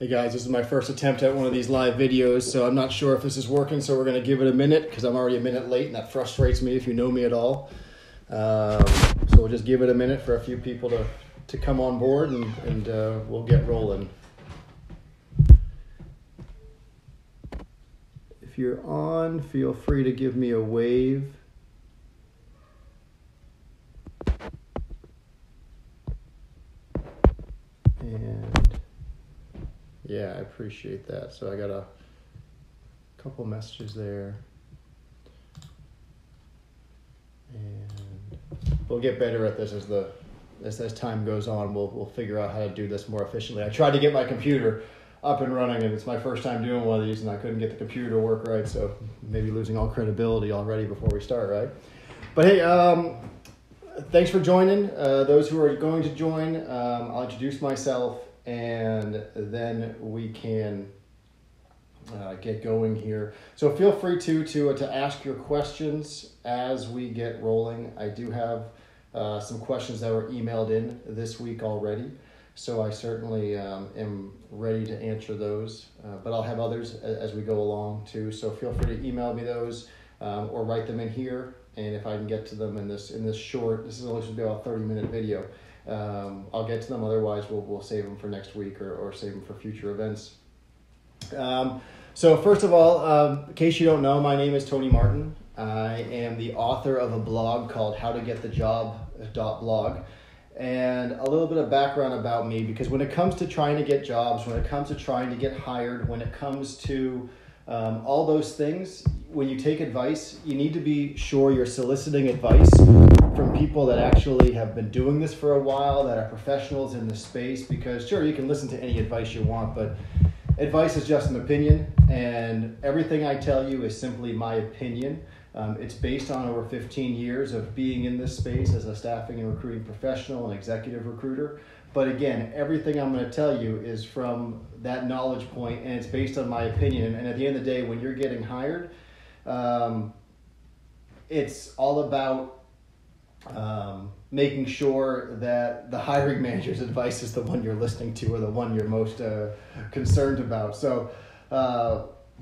Hey guys, this is my first attempt at one of these live videos, so I'm not sure if this is working, so we're going to give it a minute because I'm already a minute late and that frustrates me if you know me at all. So we'll just give it a minute for a few people to come on board and we'll get rolling. If you're on, feel free to give me a wave. And yeah, I appreciate that. So I got a couple messages there. And we'll get better at this as time goes on. We'll figure out how to do this more efficiently. I tried to get my computer up and running, and it's my first time doing one of these, and I couldn't get the computer to work right, so maybe losing all credibility already before we start, right? But hey, thanks for joining. Those who are going to join, I'll introduce myself, and then we can get going here. So feel free to ask your questions as we get rolling. I do have some questions that were emailed in this week already, so I certainly am ready to answer those, but I'll have others as we go along too. So feel free to email me those or write them in here, and if I can get to them in this short, this is only supposed to be about a 30-minute video, I'll get to them. Otherwise, we'll save them for next week or save them for future events. So first of all, in case you don't know, my name is Tony Martin. I am the author of a blog called howtogetthejob.blog. And a little bit of background about me, because when it comes to trying to get jobs, when it comes to trying to get hired, when it comes to all those things, when you take advice, you need to be sure you're soliciting advice from people that actually have been doing this for a while, that are professionals in the space, because sure, you can listen to any advice you want, but advice is just an opinion, and everything I tell you is simply my opinion. It's based on over 15 years of being in this space as a staffing and recruiting professional and executive recruiter. But again, everything I'm going to tell you is from that knowledge point, and it's based on my opinion. And at the end of the day, when you're getting hired, it's all about making sure that the hiring manager's advice is the one you're listening to or the one you're most concerned about. So,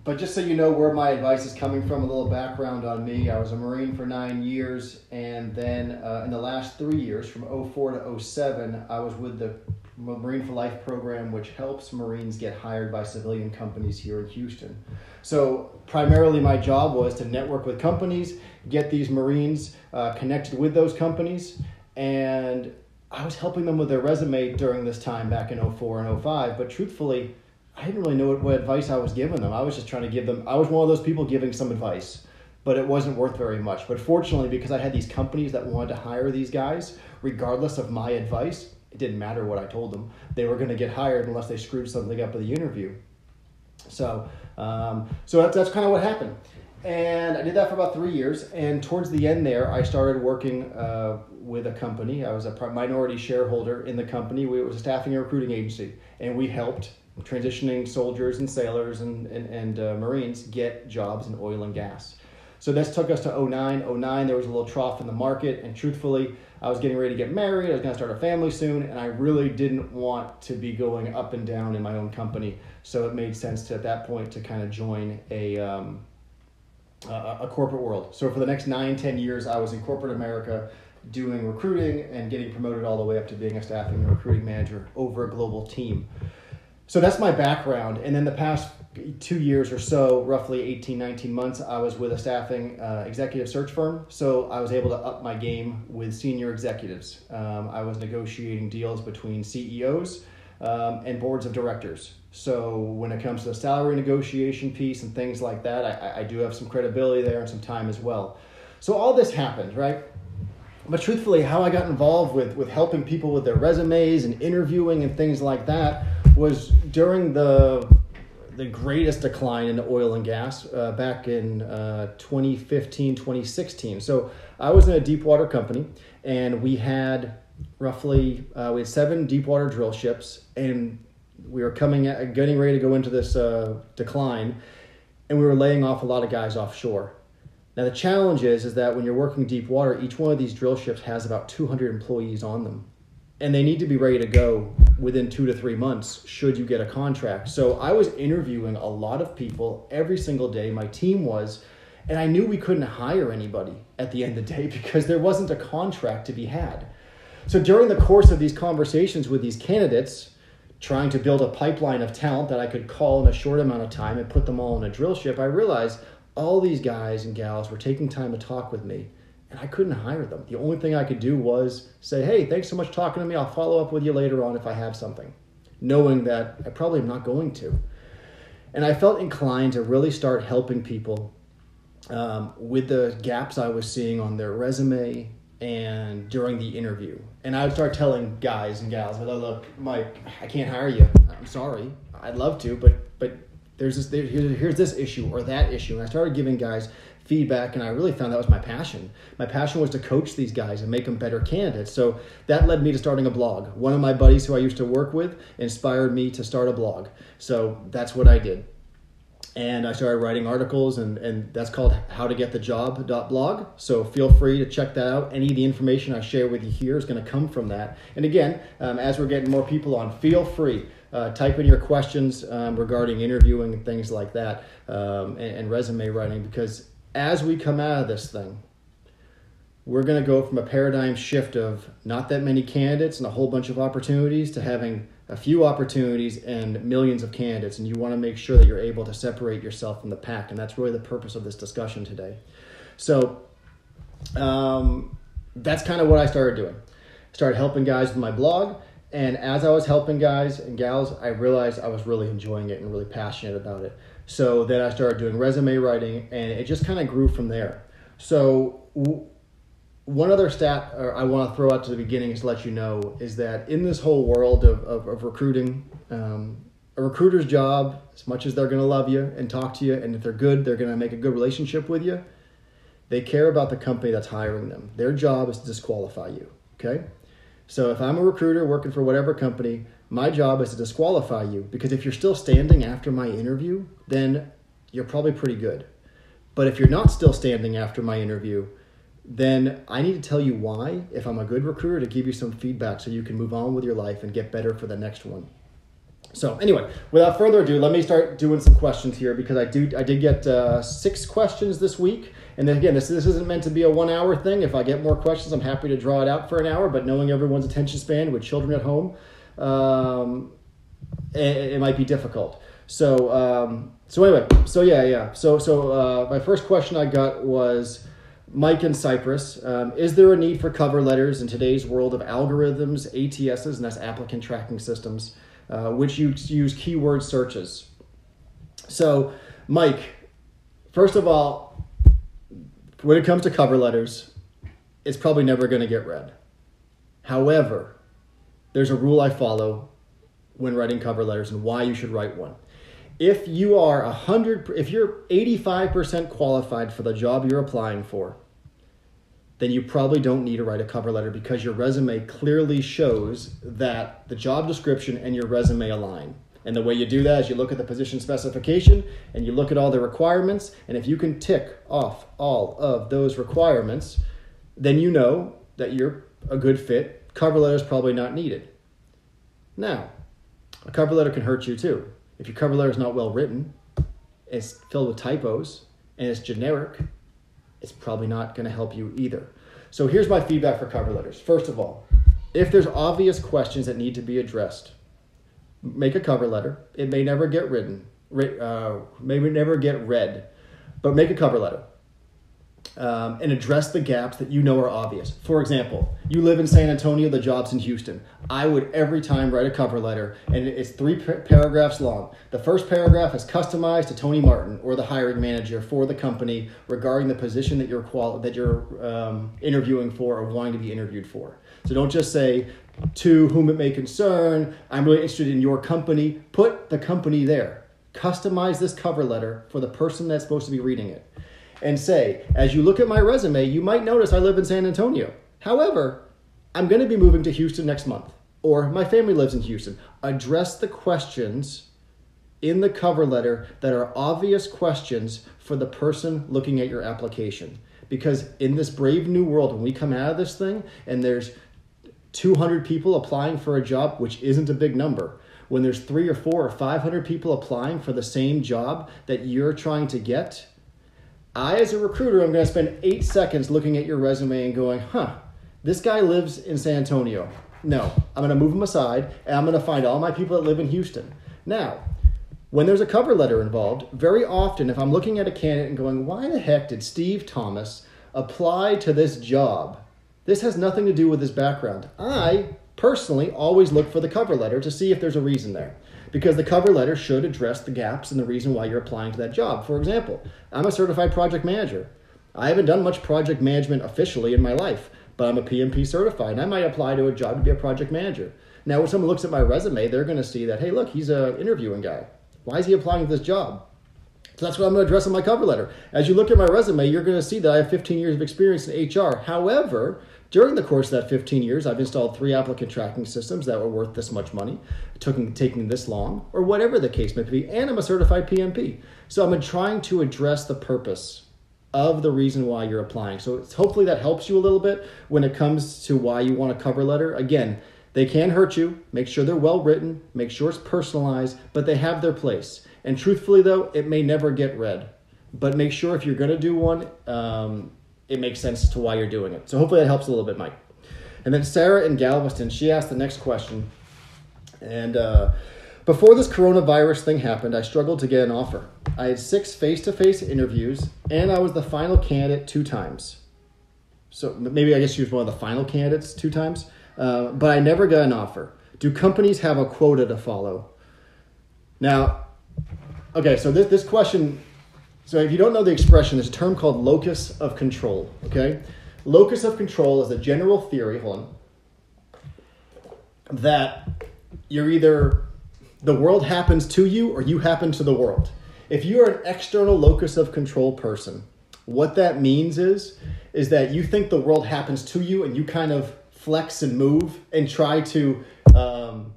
but just so you know where my advice is coming from, a little background on me. I was a Marine for 9 years, and then in the last 3 years, from 04 to 07, I was with the Marine for Life program, which helps Marines get hired by civilian companies here in Houston. So primarily my job was to network with companies, get these Marines connected with those companies, and I was helping them with their resume during this time back in 04 and 05, but truthfully, I didn't really know what advice I was giving them. I was just trying to give them, I was one of those people giving some advice, but it wasn't worth very much. But fortunately, because I had these companies that wanted to hire these guys, regardless of my advice, it didn't matter what I told them. They were going to get hired unless they screwed something up with the interview. So that's kind of what happened. And I did that for about 3 years. And towards the end there, I started working with a company. I was a minority shareholder in the company. It was a staffing and recruiting agency. And we helped transitioning soldiers and sailors and Marines get jobs in oil and gas. So this took us to 09. 09, there was a little trough in the market. And truthfully, I was getting ready to get married. I was going to start a family soon. And I really didn't want to be going up and down in my own company. So it made sense at that point to kind of join a corporate world. So for the next 9-10 years, I was in corporate America doing recruiting and getting promoted all the way up to being a staffing and recruiting manager over a global team. So that's my background. And then the past 2 years or so, roughly 18-19 months, I was with a staffing executive search firm. So I was able to up my game with senior executives. I was negotiating deals between CEOs and boards of directors. So when it comes to the salary negotiation piece and things like that, I do have some credibility there and some time as well. So all this happened, right? But truthfully, how I got involved with helping people with their resumes and interviewing and things like that was during the greatest decline in the oil and gas back in 2015, 2016. So I was in a deep water company, and we had roughly, we had 7 deep water drill ships, and we were getting ready to go into this decline, and we were laying off a lot of guys offshore. Now the challenge is that when you're working deep water, each one of these drill ships has about 200 employees on them, and they need to be ready to go within 2 to 3 months should you get a contract. So I was interviewing a lot of people every single day. My team was, and I knew we couldn't hire anybody at the end of the day because there wasn't a contract to be had. So during the course of these conversations with these candidates, trying to build a pipeline of talent that I could call in a short amount of time and put them all in a drill ship, I realized all these guys and gals were taking time to talk with me, and I couldn't hire them. The only thing I could do was say, hey, thanks so much for talking to me. I'll follow up with you later on if I have something, knowing that I probably am not going to. And I felt inclined to really start helping people with the gaps I was seeing on their resume and during the interview. And I would start telling guys and gals, look, Mike, I can't hire you. I'm sorry. I'd love to, but here's this issue or that issue. And I started giving guys feedback, and I really found that was my passion. My passion was to coach these guys and make them better candidates. So that led me to starting a blog. One of my buddies who I used to work with inspired me to start a blog. So that's what I did. And I started writing articles, and that's called howtogetthejob.blog. So feel free to check that out. Any of the information I share with you here is going to come from that. And again, as we're getting more people on, feel free. Type in your questions regarding interviewing and things like that, and resume writing, because as we come out of this thing, we're going to go from a paradigm shift of not that many candidates and a whole bunch of opportunities to having a few opportunities and millions of candidates. And you want to make sure that you're able to separate yourself from the pack. And that's really the purpose of this discussion today. So that's kind of what I started doing. Started helping guys with my blog. And as I was helping guys and gals, I realized I was really enjoying it and really passionate about it. So then I started doing resume writing, and it just kind of grew from there. So one other stat I want to throw out to the beginning is to let you know is that in this whole world of recruiting, a recruiter's job, as much as they're going to love you and talk to you, and if they're good, they're going to make a good relationship with you, they care about the company that's hiring them. Their job is to disqualify you, okay? So if I'm a recruiter working for whatever company, my job is to disqualify you, because if you're still standing after my interview, then you're probably pretty good. But if you're not still standing after my interview, then I need to tell you why, if I'm a good recruiter, to give you some feedback so you can move on with your life and get better for the next one. So anyway, without further ado, let me start doing some questions here, because I did get 6 questions this week. And then again, this isn't meant to be a 1-hour thing. If I get more questions, I'm happy to draw it out for an hour, but knowing everyone's attention span with children at home, it might be difficult. So anyway, my first question I got was, Mike in Cyprus, is there a need for cover letters in today's world of algorithms, ATSs, and that's applicant tracking systems, which use keyword searches? So, Mike, first of all, when it comes to cover letters, it's probably never going to get read. However, there's a rule I follow when writing cover letters and why you should write one. If you are 85% qualified for the job you're applying for, then you probably don't need to write a cover letter, because your resume clearly shows that the job description and your resume align. And the way you do that is you look at the position specification and you look at all the requirements. And if you can tick off all of those requirements, then you know that you're a good fit. Cover letter is probably not needed. Now, a cover letter can hurt you too. If your cover letter is not well written, it's filled with typos, and it's generic, it's probably not going to help you either. So here's my feedback for cover letters. First of all, if there's obvious questions that need to be addressed, make a cover letter. It may never get read, but make a cover letter. And address the gaps that you know are obvious. For example, you live in San Antonio, the job's in Houston. I would every time write a cover letter, and it's 3 paragraphs long. The first paragraph is customized to Tony Martin or the hiring manager for the company regarding the position that you're interviewing for or wanting to be interviewed for. So don't just say, to whom it may concern, I'm really interested in your company. Put the company there. Customize this cover letter for the person that's supposed to be reading it. And say, as you look at my resume, you might notice I live in San Antonio. However, I'm going to be moving to Houston next month, or my family lives in Houston. Address the questions in the cover letter that are obvious questions for the person looking at your application. Because in this brave new world, when we come out of this thing and there's 200 people applying for a job, which isn't a big number, when there's 3 or 4 or 500 people applying for the same job that you're trying to get, I, as a recruiter, I'm going to spend 8 seconds looking at your resume and going, this guy lives in San Antonio. No, I'm going to move him aside, and I'm going to find all my people that live in Houston. Now, when there's a cover letter involved, very often if I'm looking at a candidate and going, why the heck did Steve Thomas apply to this job? This has nothing to do with his background. I personally always look for the cover letter to see if there's a reason there, because the cover letter should address the gaps and the reason why you're applying to that job. For example, I'm a certified project manager. I haven't done much project management officially in my life, but I'm a PMP certified, and I might apply to a job to be a project manager. Now, when someone looks at my resume, they're going to see that, hey, look, he's an interviewing guy. Why is he applying to this job? So that's what I'm going to address in my cover letter. As you look at my resume, you're going to see that I have 15 years of experience in HR. However, during the course of that 15 years, I've installed 3 applicant tracking systems that were worth this much money, taking this long, or whatever the case may be, and I'm a certified PMP. So I'm trying to address the purpose of the reason why you're applying. So hopefully that helps you a little bit when it comes to why you want a cover letter. Again, they can hurt you. Make sure they're well written. Make sure it's personalized, but they have their place. And truthfully, though, it may never get read. But make sure if you're going to do one, it makes sense as to why you're doing it. So hopefully that helps a little bit, Mike. And then Sarah in Galveston, she asked the next question. And before this coronavirus thing happened, I struggled to get an offer. I had 6 face-to-face interviews, and I was the final candidate 2 times. So maybe I guess she was one of the final candidates 2 times. But I never got an offer. Do companies have a quota to follow? Now, okay, so this question, so if you don't know the expression, there's a term called locus of control, okay? Locus of control is a general theory, that you're either, the world happens to you or you happen to the world. If you're an external locus of control person, what that means is that you think the world happens to you and you kind of flex and move and try to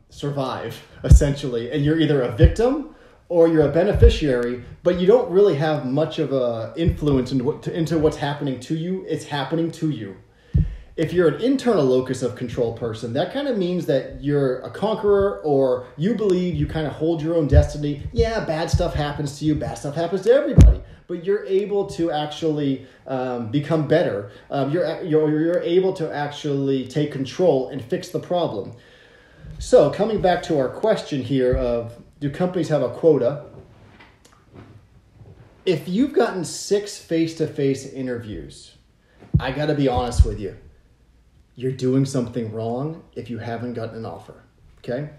survive, essentially. And you're either a victim or you're a beneficiary, but you don't really have much of a influence into what's happening to you. It's happening to you. If you're an internal locus of control person, that kind of means that you're a conqueror, or you believe you kind of hold your own destiny. Yeah, bad stuff happens to you. Bad stuff happens to everybody. But you're able to actually become better. You're able to actually take control and fix the problem. So coming back to our question here of, do companies have a quota? If you've gotten 6 face-to-face interviews, I got to be honest with you. You're doing something wrong if you haven't gotten an offer, okay?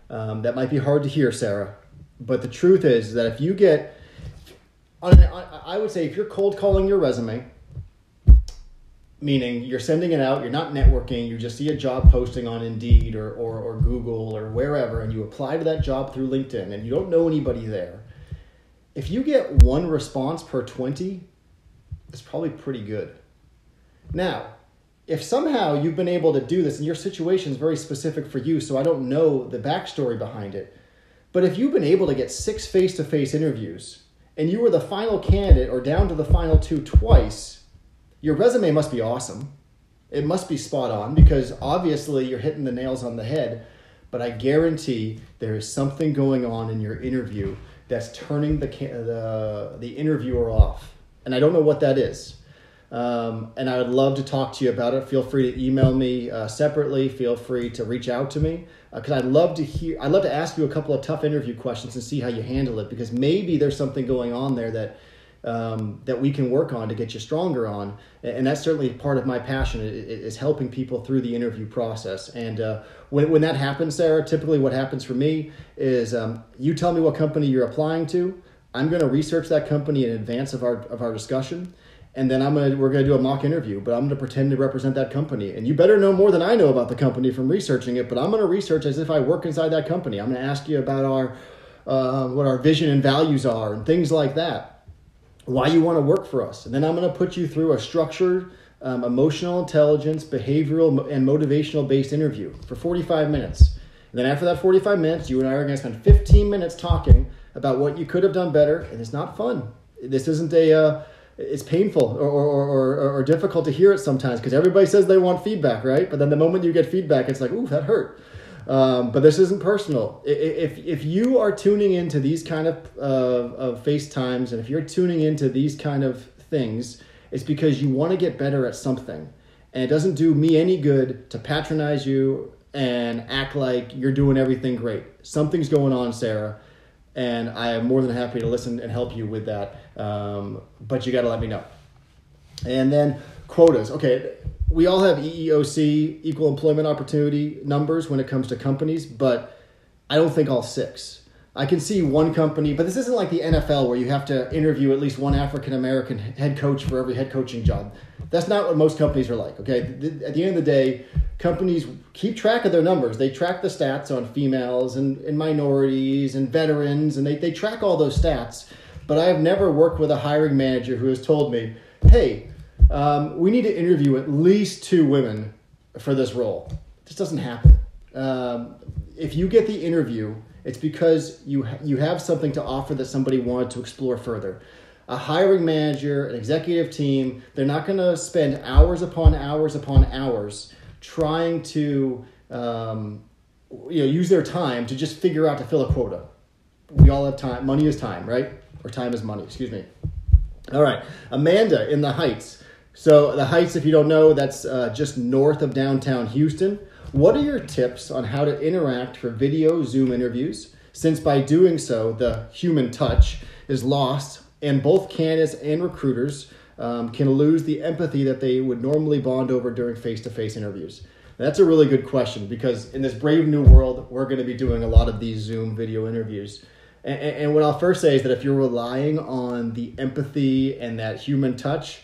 That might be hard to hear, Sarah. But the truth is that if you get, I would say if you're cold calling your resume, meaning you're sending it out, you're not networking, you just see a job posting on Indeed or Google or wherever, and you apply to that job through LinkedIn and you don't know anybody there, if you get 1 response per 20, it's probably pretty good. Now, if somehow you've been able to do this, and your situation is very specific for you, so I don't know the backstory behind it, but if you've been able to get 6 face-to-face interviews and you were the final candidate or down to the final 2 twice, your resume must be awesome. It must be spot on, because obviously you're hitting the nails on the head, but I guarantee there is something going on in your interview that's turning the interviewer off. And I don't know what that is. And I would love to talk to you about it. Feel free to email me separately. Feel free to reach out to me, because I'd love to ask you a couple of tough interview questions and see how you handle it, because maybe there's something going on there that we can work on to get you stronger on. And that's certainly part of my passion, is helping people through the interview process. And when that happens, Sarah, typically what happens for me is you tell me what company you're applying to. I'm going to research that company in advance of our discussion. And then we're going to do a mock interview, but I'm going to pretend to represent that company. And you better know more than I know about the company from researching it, but I'm going to research as if I work inside that company. I'm going to ask you about what our vision and values are and things like that, why you want to work for us. And then I'm going to put you through a structured, emotional intelligence, behavioral, and motivational-based interview for 45 minutes. And then after that 45 minutes, you and I are going to spend 15 minutes talking about what you could have done better, and it's not fun. This isn't it's painful or difficult to hear it sometimes because everybody says they want feedback, right? But then the moment you get feedback, it's like, ooh, that hurt. But this isn't personal. If you are tuning into these kind of FaceTimes, and if you're tuning into these kind of things, it's because you want to get better at something. And it doesn't do me any good to patronize you and act like you're doing everything great. Something's going on, Sarah, and I am more than happy to listen and help you with that. But you got to let me know. And then quotas. Okay, we all have EEOC, equal employment opportunity numbers when it comes to companies, but I don't think all 6. I can see one company, but this isn't like the NFL where you have to interview at least one African-American head coach for every head coaching job. That's not what most companies are like, okay? At the end of the day, companies keep track of their numbers. They track the stats on females and minorities and veterans, and they track all those stats. But I have never worked with a hiring manager who has told me, hey, we need to interview at least 2 women for this role. It just doesn't happen. If you get the interview, it's because you have something to offer that somebody wanted to explore further. A hiring manager, an executive team, they're not going to spend hours upon hours upon hours trying to use their time to just figure out to fill a quota. We all have time. Money is time, right? Or time is money, excuse me. All right, Amanda in the Heights. So the Heights, if you don't know, that's just north of downtown Houston. What are your tips on how to interact for video Zoom interviews? Since by doing so, the human touch is lost and both candidates and recruiters can lose the empathy that they would normally bond over during face-to-face interviews. Now, that's a really good question because in this brave new world, we're going to be doing a lot of these Zoom video interviews. And what I'll first say is that if you're relying on the empathy and that human touch,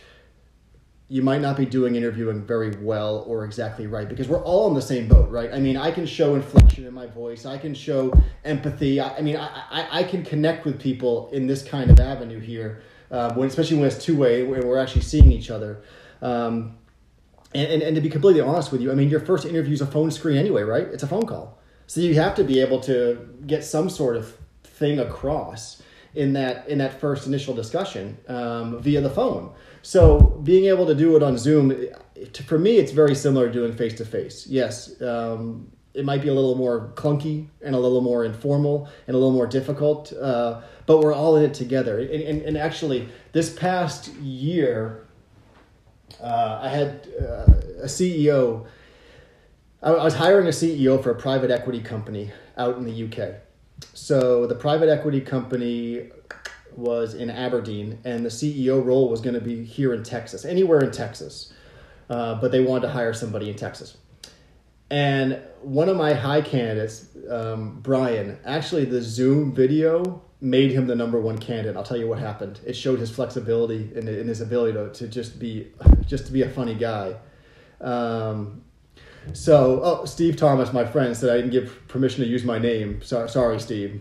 you might not be doing interviewing very well or exactly right because we're all in the same boat, right? I mean, I can show inflection in my voice. I can show empathy. I can connect with people in this kind of avenue here, especially when it's two-way, when we're actually seeing each other. And to be completely honest with you, I mean, your first interview is a phone screen anyway, right? It's a phone call. So you have to be able to get some sort of thing across in that first initial discussion via the phone. So being able to do it on Zoom, for me, it's very similar to doing face-to-face. Yes, it might be a little more clunky and a little more informal and a little more difficult, but we're all in it together. And actually, this past year, I had a CEO. I was hiring a CEO for a private equity company out in the UK. So the private equity company was in Aberdeen, and the CEO role was going to be here in Texas, anywhere in Texas. But they wanted to hire somebody in Texas. And one of my high candidates, Brian, actually the Zoom video made him the number 1 candidate. I'll tell you what happened. It showed his flexibility and his ability to just be a funny guy. Steve Thomas, my friend, said I didn't give permission to use my name. Sorry, Steve.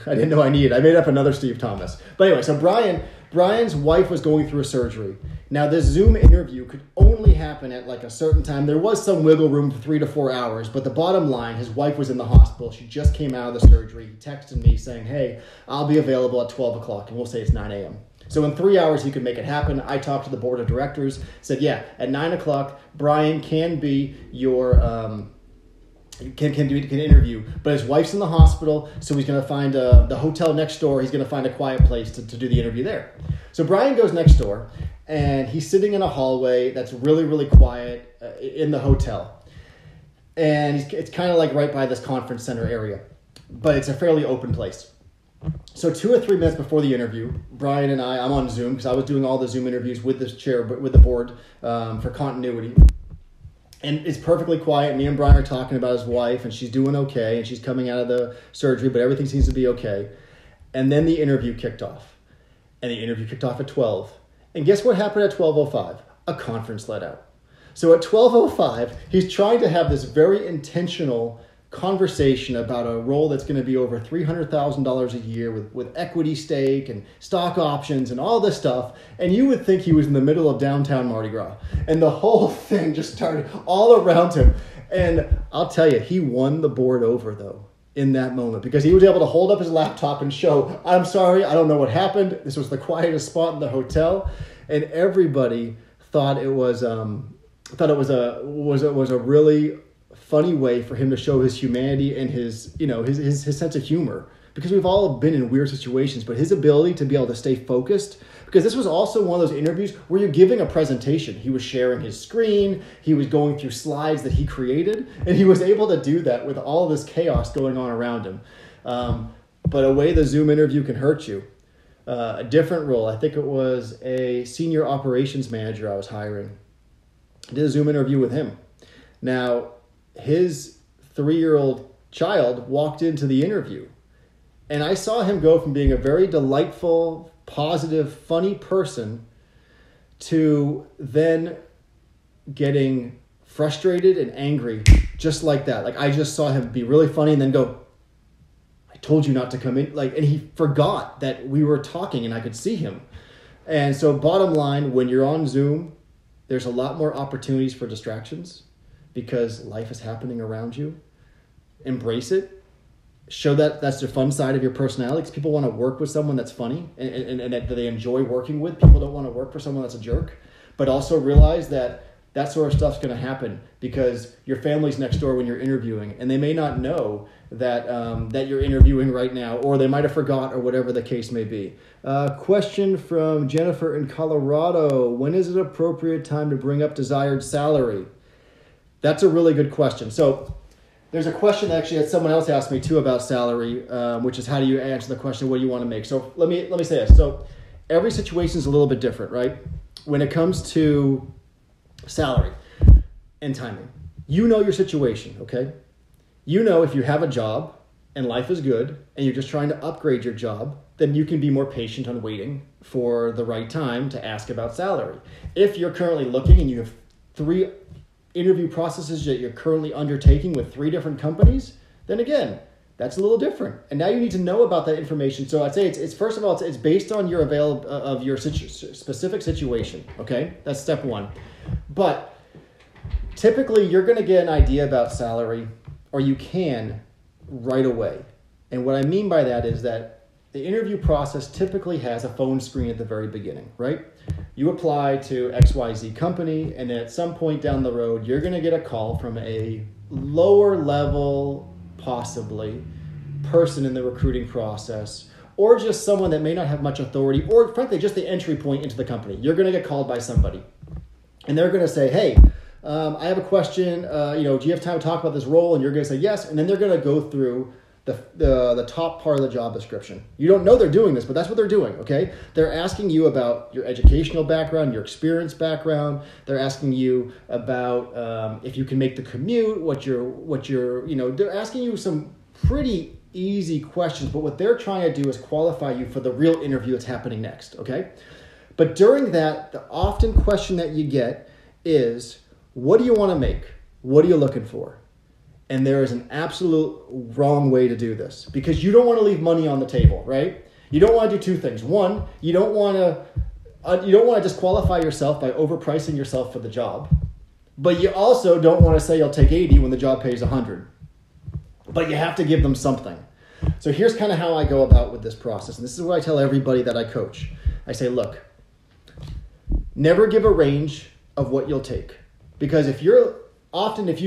I didn't know I needed. I made up another Steve Thomas. But anyway, so Brian's wife was going through a surgery. Now, this Zoom interview could only happen at like a certain time. There was some wiggle room for 3 to 4 hours, but the bottom line, his wife was in the hospital. She just came out of the surgery. He texted me saying, hey, I'll be available at 12 o'clock, and we'll say it's 9 a.m. So in 3 hours, he could make it happen. I talked to the board of directors, said, yeah, at 9 o'clock, Brian can be your, can interview. But his wife's in the hospital, so he's going to find the hotel next door. He's going to find a quiet place to do the interview there. So Brian goes next door, and he's sitting in a hallway that's really, really quiet in the hotel. And it's kind of like right by this conference center area, but it's a fairly open place. So 2 or 3 minutes before the interview, Brian and I'm on Zoom because I was doing all the Zoom interviews with this chair, but with the board for continuity. And it's perfectly quiet. Me and Brian are talking about his wife, and she's doing okay, and she's coming out of the surgery, but everything seems to be okay. And then the interview kicked off. And the interview kicked off at 12. And guess what happened at 12:05? A conference let out. So at 12:05, he's trying to have this very intentional conversation about a role that's going to be over $300,000 a year with equity stake and stock options and all this stuff. And you would think he was in the middle of downtown Mardi Gras. And the whole thing just started all around him. And I'll tell you, he won the board over, though, in that moment, because he was able to hold up his laptop and show, I'm sorry, I don't know what happened. This was the quietest spot in the hotel. and everybody thought it was a really funny way for him to show his humanity and his sense of humor, because we've all been in weird situations, but his ability to be able to stay focused, because this was also one of those interviews where you're giving a presentation. He was sharing his screen, he was going through slides that he created, and he was able to do that with all this chaos going on around him. But a way the Zoom interview can hurt you. A different role, I think it was a senior operations manager I was hiring. I did a Zoom interview with him. Now, his 3-year-old child walked into the interview, and I saw him go from being a very delightful, positive, funny person to then getting frustrated and angry just like that. Like, I just saw him be really funny and then go, I told you not to come in. Like, and he forgot that we were talking and I could see him. And so bottom line, when you're on Zoom, there's a lot more opportunities for distractions because life is happening around you. Embrace it. Show that that's the fun side of your personality, because people want to work with someone that's funny and that they enjoy working with. People don't want to work for someone that's a jerk. But also realize that sort of stuff's going to happen because your family's next door when you're interviewing, and they may not know that that you're interviewing right now, or they might have forgot, or whatever the case may be. Question from Jennifer in Colorado. When is it appropriate time to bring up desired salary? That's a really good question. So there's a question actually that someone else asked me too about salary, which is how do you answer the question, what do you want to make? So let me say this. So every situation is a little bit different, right? When it comes to salary and timing, you know your situation, okay? You know if you have a job and life is good and you're just trying to upgrade your job, then you can be more patient on waiting for the right time to ask about salary. If you're currently looking and you have 3 interview processes that you're currently undertaking with 3 different companies, then again, that's a little different. And now you need to know about that information. So I'd say it's first of all, it's based on your specific situation. Okay, that's step 1. But typically, you're going to get an idea about salary, or you can right away. And what I mean by that is that the interview process typically has a phone screen at the very beginning, right? You apply to XYZ company, and at some point down the road, you're going to get a call from a lower level, possibly, person in the recruiting process, or just someone that may not have much authority, or frankly, just the entry point into the company. You're going to get called by somebody, and they're going to say, hey, I have a question. Do you have time to talk about this role? And you're going to say yes, and then they're going to go through the top part of the job description. You don't know they're doing this, but that's what they're doing, okay? They're asking you about your educational background, your experience background. They're asking you about if you can make the commute, they're asking you some pretty easy questions, but what they're trying to do is qualify you for the real interview that's happening next, okay? But during that, the often question that you get is, what do you want to make? What are you looking for? And there is an absolute wrong way to do this, because you don't want to leave money on the table, right? You don't want to do 2 things. One, you don't want to disqualify yourself by overpricing yourself for the job, but you also don't want to say you'll take 80 when the job pays 100. But you have to give them something. So here's kind of how I go about with this process, and this is what I tell everybody that I coach. I say, look, never give a range of what you'll take, because if you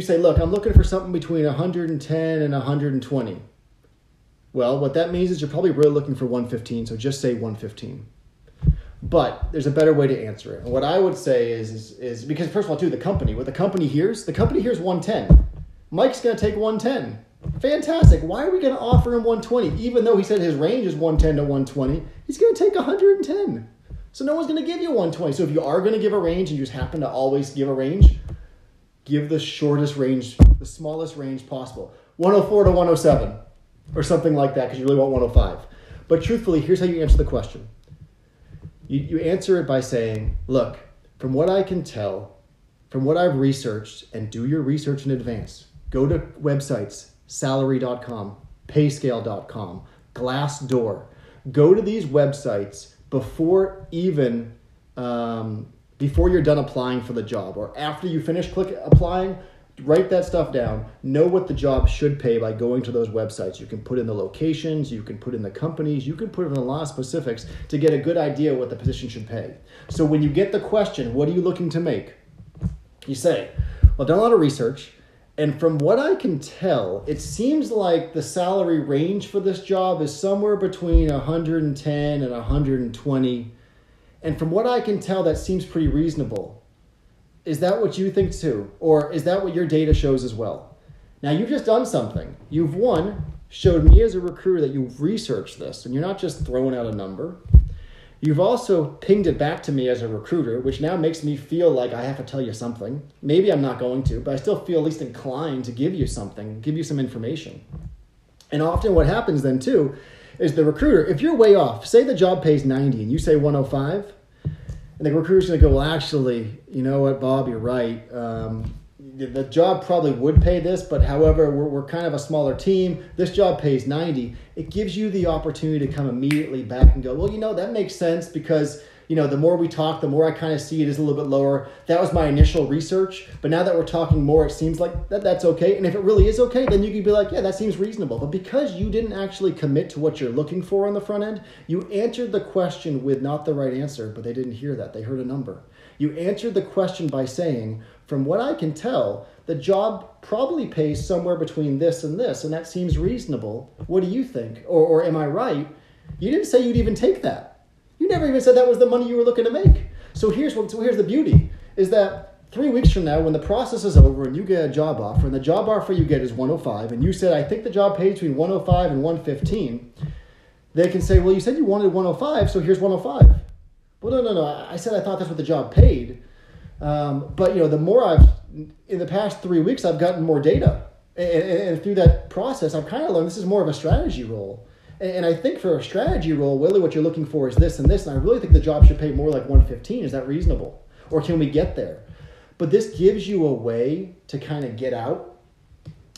say, look, I'm looking for something between 110 and 120. Well, what that means is you're probably really looking for 115, so just say 115. But there's a better way to answer it. And what I would say is because first of all, too, what the company hears 110. Mike's going to take 110. Fantastic. Why are we going to offer him 120? Even though he said his range is 110 to 120, he's going to take 110. So no one's going to give you 120. So if you are going to give a range and you just happen to always give a range, give the shortest range, the smallest range possible. 104 to 107 or something like that, because you really want 105. But truthfully, here's how you answer the question. You answer it by saying, look, from what I can tell, from what I've researched, and do your research in advance. Go to websites, salary.com, payscale.com, Glassdoor. Go to these websites before you're done applying for the job, or after you finish applying, Write that stuff down. Know what the job should pay by going to those websites. You can put in the locations, you can put in the companies, you can put in a lot of specifics to get a good idea what the position should pay. So when you get the question, what are you looking to make? You say, well, I've done a lot of research, and from what I can tell, it seems like the salary range for this job is somewhere between 110 and 120. And from what I can tell, that seems pretty reasonable. Is that what you think too? Or is that what your data shows as well? Now, you've just done something. You've, one, showed me as a recruiter that you've researched this, and you're not just throwing out a number. You've also pinged it back to me as a recruiter, which now makes me feel like I have to tell you something. Maybe I'm not going to, but I still feel at least inclined to give you something, give you some information. And often what happens then too is the recruiter, if you're way off, say the job pays 90 and you say 105, and the recruiter's going to go, well, actually, you know what, Bob, you're right. The job probably would pay this, but however, we're kind of a smaller team. This job pays 90. It gives you the opportunity to come immediately back and go, well, you know, that makes sense because, you know, the more we talk, the more I kind of see it is a little bit lower. That was my initial research, but now that we're talking more, it seems like that's okay. And if it really is okay, then you can be like, yeah, that seems reasonable. But because you didn't actually commit to what you're looking for on the front end, you answered the question with not the right answer, but they didn't hear that. They heard a number. You answered the question by saying, from what I can tell, the job probably pays somewhere between this, and that seems reasonable. What do you think? Or am I right? You didn't say you'd even take that. You never even said that was the money you were looking to make. So here's the beauty, is that 3 weeks from now, when the process is over and you get a job offer, and the job offer you get is 105, and you said, I think the job pays between 105 and 115, they can say, well, you said you wanted 105, so here's 105. Well, no. I said I thought that's what the job paid. But, you know, the more in the past 3 weeks, I've gotten more data. And through that process, I've kind of learned this is more of a strategy role. And I think for a strategy role, really what you're looking for is this and this. And I really think the job should pay more like 115. Is that reasonable? Or can we get there? But this gives you a way to kind of get out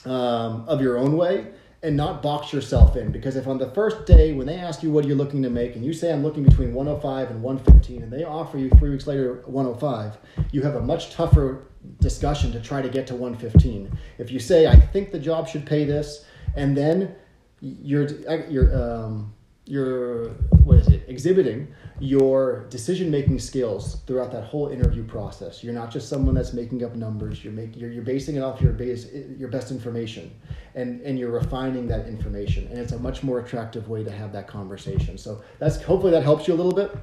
of your own way and not box yourself in. Because if on the first day when they ask you what you're looking to make and you say I'm looking between 105 and 115 and they offer you 3 weeks later 105, you have a much tougher discussion to try to get to 115. If you say I think the job should pay this, and then you're exhibiting your decision-making skills throughout that whole interview process. You're not just someone that's making up numbers. You're basing it off your best information, and you're refining that information. And it's a much more attractive way to have that conversation. So hopefully that helps you a little bit.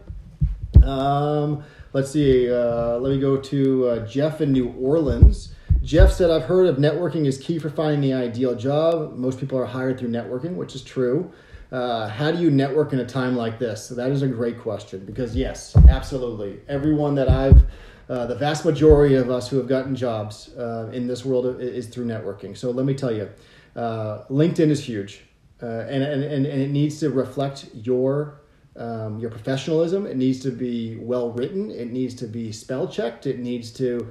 Let's see. Let me go to Jeff in New Orleans. Jeff said, I've heard of networking is key for finding the ideal job. Most people are hired through networking, which is true. How do you network in a time like this? So that is a great question because yes, absolutely. Everyone that the vast majority of us who have gotten jobs in this world is through networking. So let me tell you, LinkedIn is huge and it needs to reflect your professionalism. It needs to be well written. It needs to be spell checked. It needs to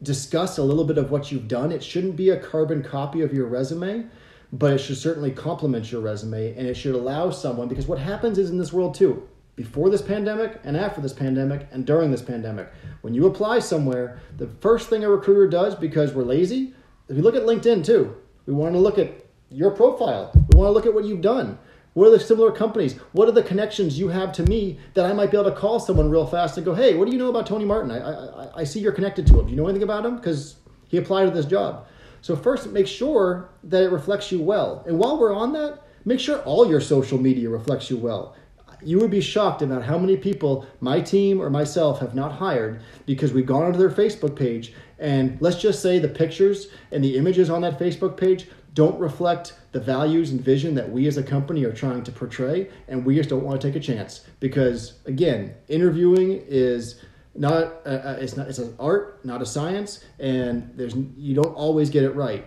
discuss a little bit of what you've done. It shouldn't be a carbon copy of your resume, but it should certainly complement your resume, and it should allow someone, because what happens is in this world too, before this pandemic and after this pandemic and during this pandemic, when you apply somewhere, the first thing a recruiter does, because we're lazy, is we look at LinkedIn too. We want to look at your profile. We want to look at what you've done. What are the similar companies? What are the connections you have to me that I might be able to call someone real fast and go, hey, what do you know about Tony Martin? I see you're connected to him. Do you know anything about him? Because he applied to this job. So first, make sure that it reflects you well. And while we're on that, make sure all your social media reflects you well. You would be shocked about how many people my team or myself have not hired because we've gone onto their Facebook page, and let's just say the pictures and the images on that Facebook page don't reflect the values and vision that we as a company are trying to portray, and we just don't want to take a chance because, again, interviewing is it's an art, not a science, and you don't always get it right.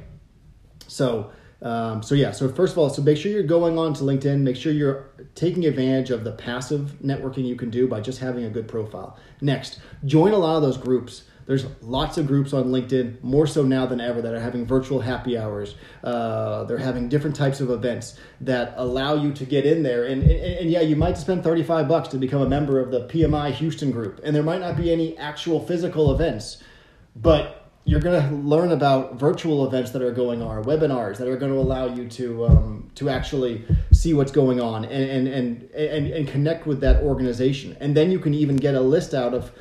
So first of all, make sure you're going on to LinkedIn. Make sure you're taking advantage of the passive networking you can do by just having a good profile. Next, join a lot of those groups. There's lots of groups on LinkedIn, more so now than ever, that are having virtual happy hours. They're having different types of events that allow you to get in there. And yeah, you might spend $35 to become a member of the PMI Houston group. And there might not be any actual physical events, but you're going to learn about virtual events that are going on, webinars that are going to allow you to actually see what's going on and connect with that organization. And then you can even get a list out of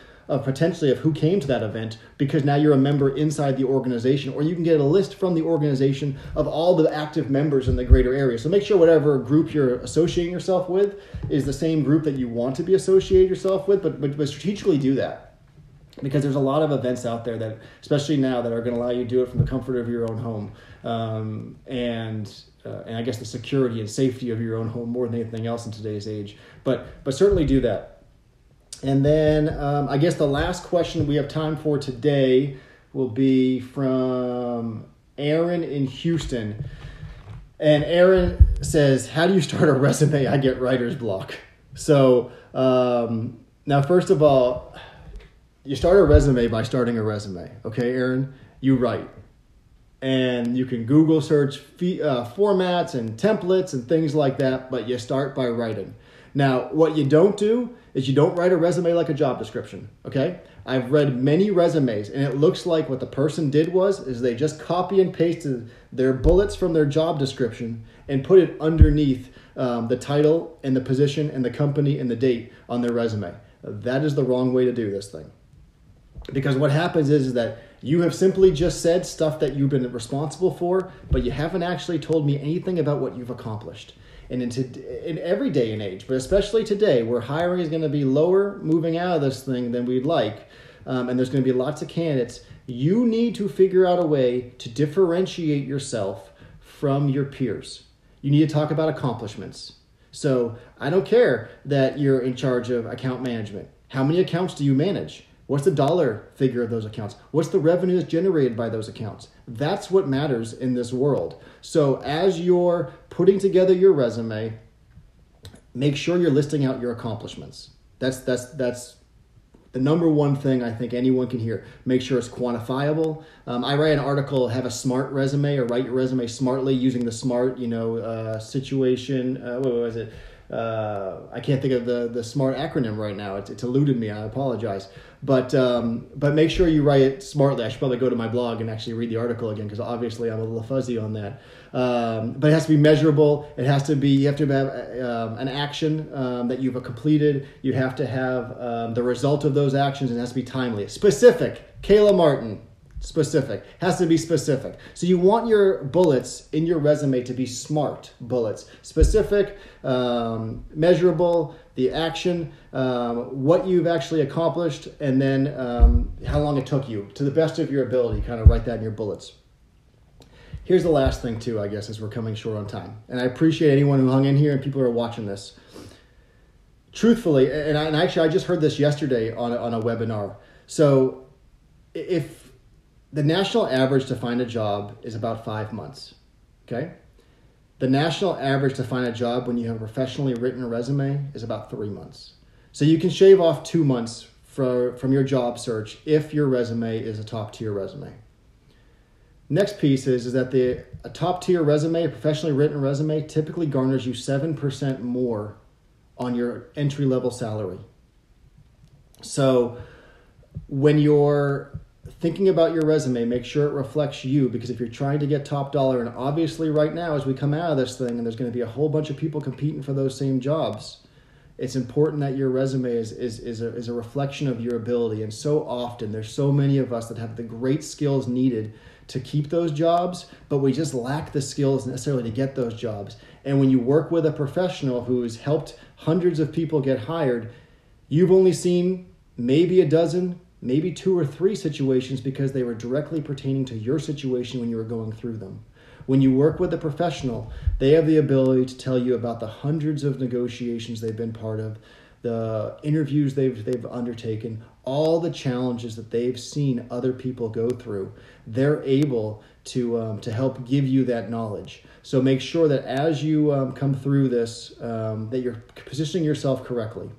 potentially of who came to that event, because now you're a member inside the organization, or you can get a list from the organization of all the active members in the greater area. So make sure whatever group you're associating yourself with is the same group that you want to be associated yourself with, but strategically do that. Because there's a lot of events out there that, especially now, that are going to allow you to do it from the comfort of your own home, and I guess the security and safety of your own home more than anything else in today's age. But certainly do that. And then I guess the last question we have time for today will be from Aaron in Houston. And Aaron says, how do you start a resume? I get writer's block. So now, first of all, you start a resume by starting a resume. Okay, Aaron? You write. And you can Google search formats and templates and things like that, but you start by writing. Now, what you don't do is you don't write a resume like a job description, okay? I've read many resumes, and it looks like what the person did is they just copy and pasted their bullets from their job description and put it underneath the title and the position and the company and the date on their resume. That is the wrong way to do this thing. Because what happens is that you have simply just said stuff that you've been responsible for, but you haven't actually told me anything about what you've accomplished. And in every day and age, but especially today, where hiring is going to be lower moving out of this thing than we'd like, and there's going to be lots of candidates, you need to figure out a way to differentiate yourself from your peers. You need to talk about accomplishments. So I don't care that you're in charge of account management. How many accounts do you manage? What's the dollar figure of those accounts? What's the revenue that's generated by those accounts? That's what matters in this world. So as you're putting together your resume, make sure you're listing out your accomplishments. That's the number one thing I think anyone can hear. Make sure it's quantifiable. I write an article, have a SMART resume, or write your resume smartly using the SMART, situation. What was it? I can't think of the SMART acronym right now. It's eluded me. I apologize. But make sure you write it smartly. I should probably go to my blog and actually read the article again, because obviously I'm a little fuzzy on that. But it has to be measurable. You have to have an action that you've completed. You have to have the result of those actions, and it has to be timely. Specific. Kayla Martin. Specific. Has to be specific. So you want your bullets in your resume to be SMART bullets. Specific, measurable, the action, what you've actually accomplished, and then how long it took you. To the best of your ability, kind of write that in your bullets. Here's the last thing too, I guess, as we're coming short on time. And I appreciate anyone who hung in here and people who are watching this. Truthfully, and actually I just heard this yesterday on a webinar. So if the national average to find a job is about 5 months, okay? The national average to find a job when you have a professionally written resume is about 3 months. So you can shave off 2 months from your job search if your resume is a top-tier resume. Next piece is that a top-tier resume, a professionally written resume, typically garners you 7% more on your entry-level salary. So when you're thinking about your resume, make sure it reflects you, because if you're trying to get top dollar, and obviously right now as we come out of this thing and there's going to be a whole bunch of people competing for those same jobs, it's important that your resume is a reflection of your ability. And so often there's so many of us that have the great skills needed to keep those jobs, but we just lack the skills necessarily to get those jobs. And when you work with a professional who's helped hundreds of people get hired, you've only seen maybe a dozen, maybe 2 or 3 situations because they were directly pertaining to your situation when you were going through them. When you work with a professional, they have the ability to tell you about the hundreds of negotiations they've been part of, the interviews they've undertaken, all the challenges that they've seen other people go through. They're able to help give you that knowledge. So make sure that as you come through this, that you're positioning yourself correctly.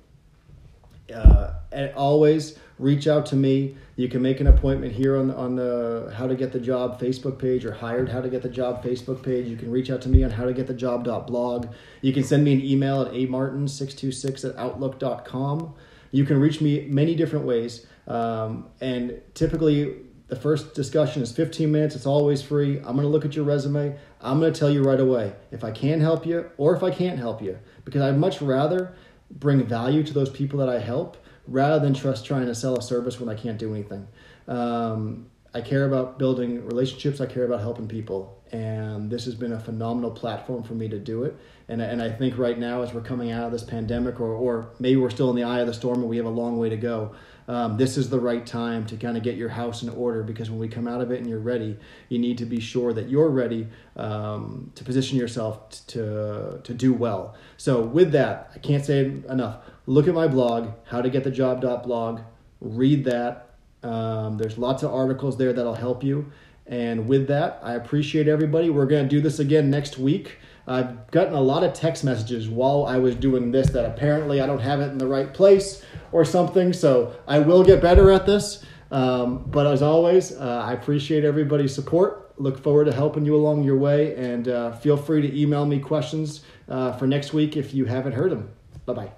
And always reach out to me. You can make an appointment here on the How to Get the Job Facebook page, or Hired How to Get the Job Facebook page. You can reach out to me on howtogetthejob.blog. You can send me an email at amartin626@outlook.com. You can reach me many different ways. And typically The first discussion is 15 minutes. It's always free. I'm going to look at your resume. I'm going to tell you right away if I can help you or if I can't help you, because I'd much rather bring value to those people that I help rather than just trying to sell a service when I can't do anything. I care about building relationships. I care about helping people. And this has been a phenomenal platform for me to do it. And I think right now, as we're coming out of this pandemic, or maybe we're still in the eye of the storm and we have a long way to go, this is the right time to kind of get your house in order, because when we come out of it and you're ready, you need to be sure that you're ready to position yourself to do well. So with that, I can't say it enough. Look at my blog, howtogetthejob.blog. Read that. There's lots of articles there that'll help you. And with that, I appreciate everybody. We're going to do this again next week. I've gotten a lot of text messages while I was doing this that apparently I don't have it in the right place or something. So I will get better at this. But as always, I appreciate everybody's support. Look forward to helping you along your way. And feel free to email me questions for next week if you haven't heard them. Bye-bye.